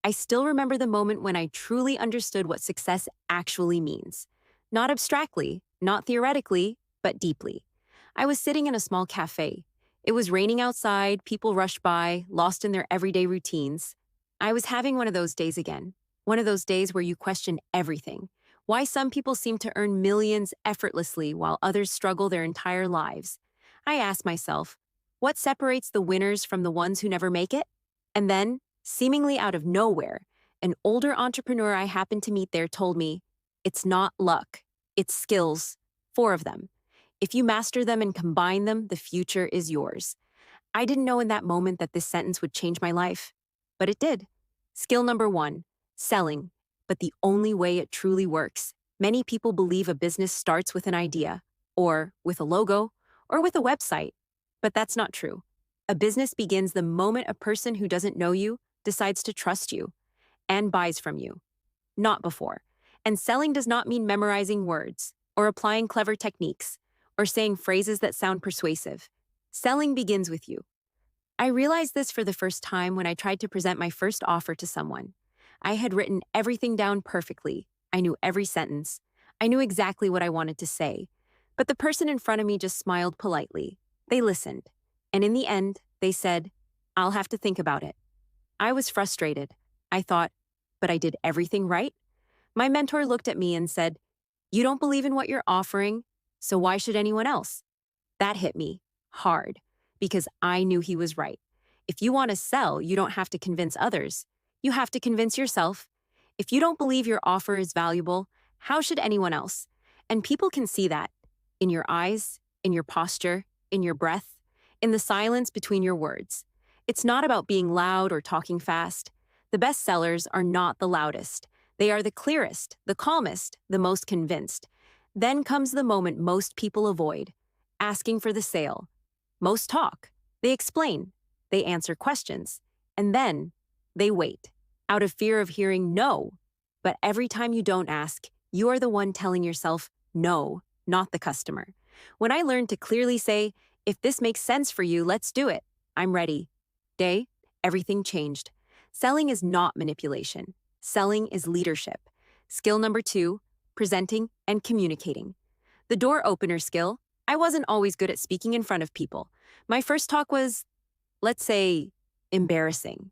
I still remember the moment when I truly understood what success actually means. Not abstractly, not theoretically, but deeply. I was sitting in a small cafe. It was raining outside, people rushed by, lost in their everyday routines. I was having one of those days again. One of those days where you question everything. Why some people seem to earn millions effortlessly while others struggle their entire lives. I asked myself, what separates the winners from the ones who never make it? And then, seemingly out of nowhere, an older entrepreneur I happened to meet there told me, it's not luck, it's skills. 4 of them. If you master them and combine them, the future is yours. I didn't know in that moment that this sentence would change my life, but it did. Skill number 1, selling, but the only way it truly works. Many people believe a business starts with an idea, or with a logo, or with a website, but that's not true. A business begins the moment a person who doesn't know you decides to trust you and buys from you, not before. And selling does not mean memorizing words, or applying clever techniques, or saying phrases that sound persuasive. Selling begins with you. I realized this for the first time when I tried to present my first offer to someone. I had written everything down perfectly. I knew every sentence. I knew exactly what I wanted to say. But the person in front of me just smiled politely. They listened. And in the end, they said, I'll have to think about it. I was frustrated. I thought, but I did everything right? My mentor looked at me and said, you don't believe in what you're offering, so why should anyone else? That hit me hard because I knew he was right. If you want to sell, you don't have to convince others. You have to convince yourself. If you don't believe your offer is valuable, how should anyone else? And people can see that in your eyes, in your posture, in your breath, in the silence between your words. It's not about being loud or talking fast. The best sellers are not the loudest. They are the clearest, the calmest, the most convinced. Then comes the moment most people avoid, asking for the sale. Most talk. They explain. They answer questions. And then they wait, out of fear of hearing no. But every time you don't ask, you are the one telling yourself no, not the customer. When I learned to clearly say, if this makes sense for you, let's do it. I'm ready. Everything changed. Selling is not manipulation. Selling is leadership. Skill number 2, presenting and communicating. The door opener skill. I wasn't always good at speaking in front of people. My first talk was, let's say, embarrassing.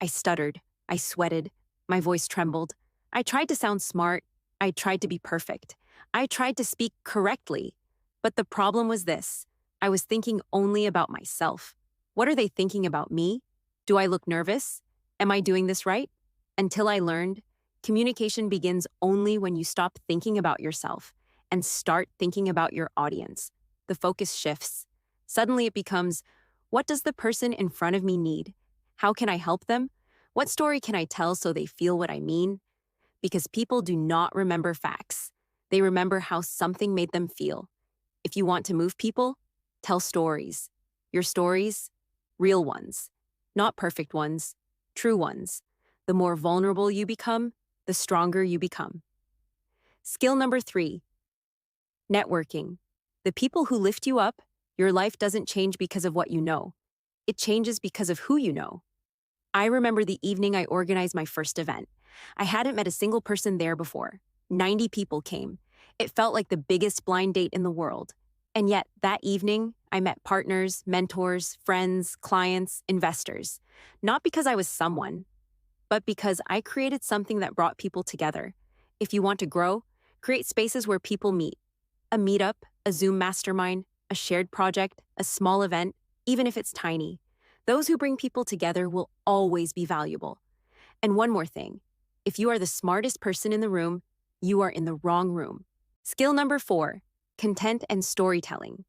I stuttered. I sweated. My voice trembled. I tried to sound smart. I tried to be perfect. I tried to speak correctly. But the problem was this. I was thinking only about myself. What are they thinking about me? Do I look nervous? Am I doing this right? Until I learned, communication begins only when you stop thinking about yourself and start thinking about your audience. The focus shifts. Suddenly it becomes, what does the person in front of me need? How can I help them? What story can I tell so they feel what I mean? Because people do not remember facts. They remember how something made them feel. If you want to move people, tell stories. Your stories, real ones, not perfect ones, true ones. The more vulnerable you become, the stronger you become. Skill number 3, networking. The people who lift you up, your life doesn't change because of what you know. It changes because of who you know. I remember the evening I organized my first event. I hadn't met a single person there before. 90 people came. It felt like the biggest blind date in the world. And yet, that evening, I met partners, mentors, friends, clients, investors. Not because I was someone, but because I created something that brought people together. If you want to grow, create spaces where people meet. A meetup, a Zoom mastermind, a shared project, a small event, even if it's tiny. Those who bring people together will always be valuable. And one more thing, if you are the smartest person in the room, you are in the wrong room. Skill number 4, content and storytelling.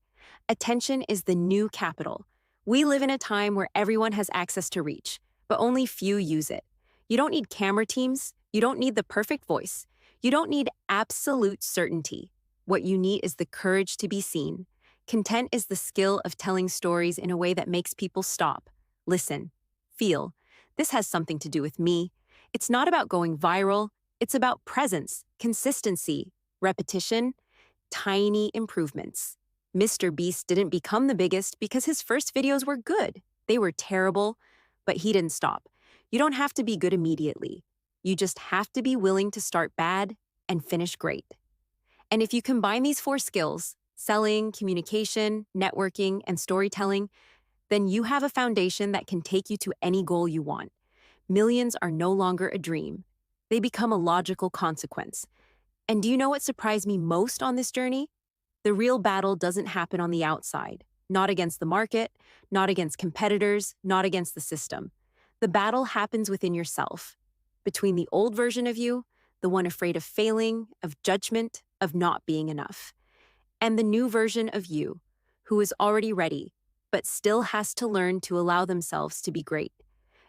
Attention is the new capital. We live in a time where everyone has access to reach, but only few use it. You don't need camera teams. You don't need the perfect voice. You don't need absolute certainty. What you need is the courage to be seen. Content is the skill of telling stories in a way that makes people stop, listen, feel. This has something to do with me. It's not about going viral. It's about presence, consistency, repetition, tiny improvements. Mr. Beast didn't become the biggest because his first videos were good. They were terrible, but he didn't stop. You don't have to be good immediately. You just have to be willing to start bad and finish great. And if you combine these four skills, selling, communication, networking, and storytelling, then you have a foundation that can take you to any goal you want. Millions are no longer a dream. They become a logical consequence. And do you know what surprised me most on this journey? The real battle doesn't happen on the outside, not against the market, not against competitors, not against the system. The battle happens within yourself, between the old version of you, the one afraid of failing, of judgment, of not being enough, and the new version of you, who is already ready, but still has to learn to allow themselves to be great.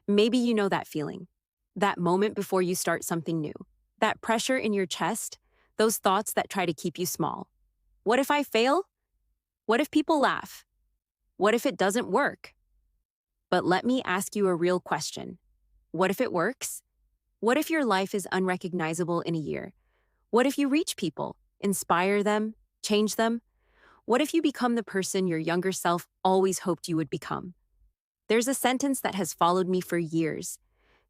Maybe you know that feeling, that moment before you start something new, that pressure in your chest, those thoughts that try to keep you small. What if I fail? What if people laugh? What if it doesn't work? But let me ask you a real question. What if it works? What if your life is unrecognizable in a year? What if you reach people, inspire them, change them? What if you become the person your younger self always hoped you would become? There's a sentence that has followed me for years.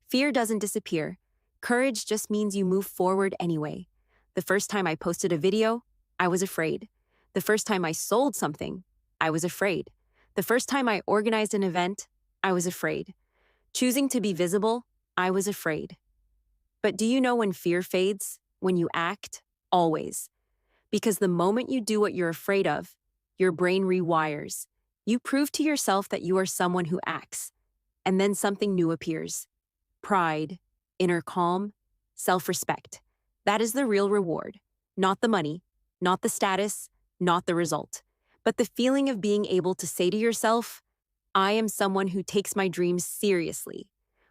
Fear doesn't disappear. Courage just means you move forward anyway. The first time I posted a video, I was afraid. The first time I sold something, I was afraid. The first time I organized an event, I was afraid. Choosing to be visible, I was afraid. But do you know when fear fades? When you act? Always. Because the moment you do what you're afraid of, your brain rewires. You prove to yourself that you are someone who acts. And then something new appears. Pride, inner calm, self-respect. That is the real reward. Not the money, not the status, not the result, but the feeling of being able to say to yourself, I am someone who takes my dreams seriously.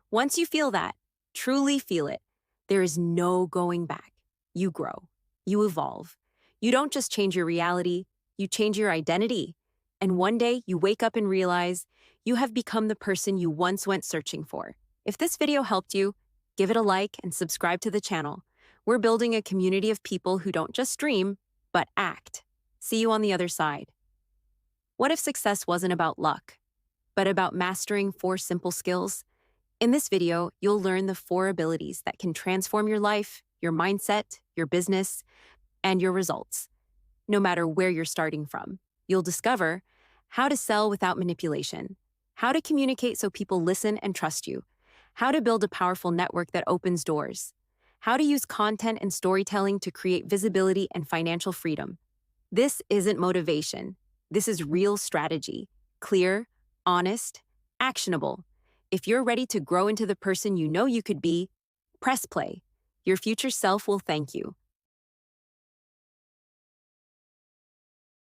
Once you feel that, truly feel it, there is no going back. You grow. You evolve. You don't just change your reality, you change your identity. And one day you wake up and realize you have become the person you once went searching for. If this video helped you, give it a like and subscribe to the channel. We're building a community of people who don't just dream, but act. See you on the other side. What if success wasn't about luck, but about mastering 4 simple skills? In this video, you'll learn the 4 abilities that can transform your life, your mindset, your business, and your results. No matter where you're starting from, you'll discover how to sell without manipulation, how to communicate so people listen and trust you, how to build a powerful network that opens doors, how to use content and storytelling to create visibility and financial freedom. This isn't motivation. This is real strategy. Clear, honest, actionable. If you're ready to grow into the person you know you could be, press play. Your future self will thank you.